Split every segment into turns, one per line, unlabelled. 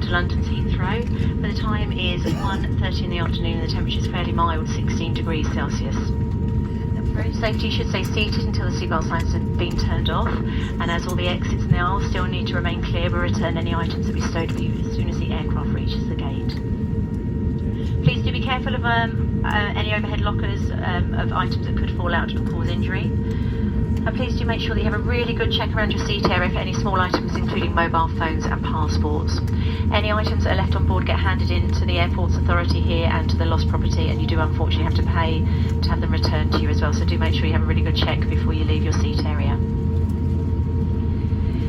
to London's Heathrow. The time is 1:30 in the afternoon and the temperature is fairly mild, 16 degrees Celsius. For road safety, you should stay seated until the seatbelt signs have been turned off, and as all the exits now still need to remain clear, we'll return any items that we stowed for you as soon as the aircraft reaches the gate. Please do be careful of any overhead lockers of items that could fall out and cause injury. And please do make sure that you have a really good check around your seat area for any small items, including mobile phones and passports. Any items that are left on board get handed in to the airport's authority here and to the lost property, and you do unfortunately have to pay to have them returned to you as well, so do make sure you have a really good check before you leave your seat area.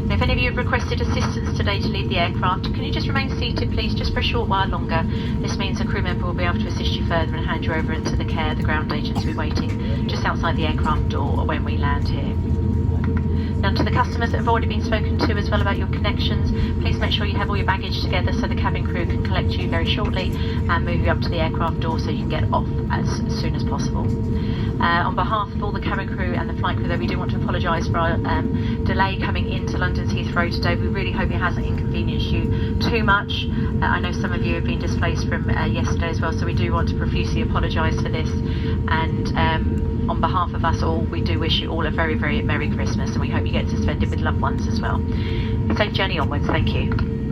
Now, if any of you have requested assistance today to leave the aircraft, can you just remain seated please, just for a short while longer? This means a crew member will be able to assist you further and hand you over into the care of the ground agents who will be waiting just outside the aircraft door when we land here. Now, to the customers that have already been spoken to as well about your connections, please make sure you have all your baggage together so the cabin crew can collect you very shortly and move you up to the aircraft door so you can get off as soon as possible. On behalf of all the cabin crew and the flight crew, though, we do want to apologise for our delay coming into London's Heathrow today. We really hope it hasn't inconvenienced you too much. I know some of you have been displaced from yesterday as well, so we do want to profusely apologise for this. And on behalf of us all, we do wish you all a very, very Merry Christmas, and we hope you get to spend it with loved ones as well. Safe journey onwards. Thank you.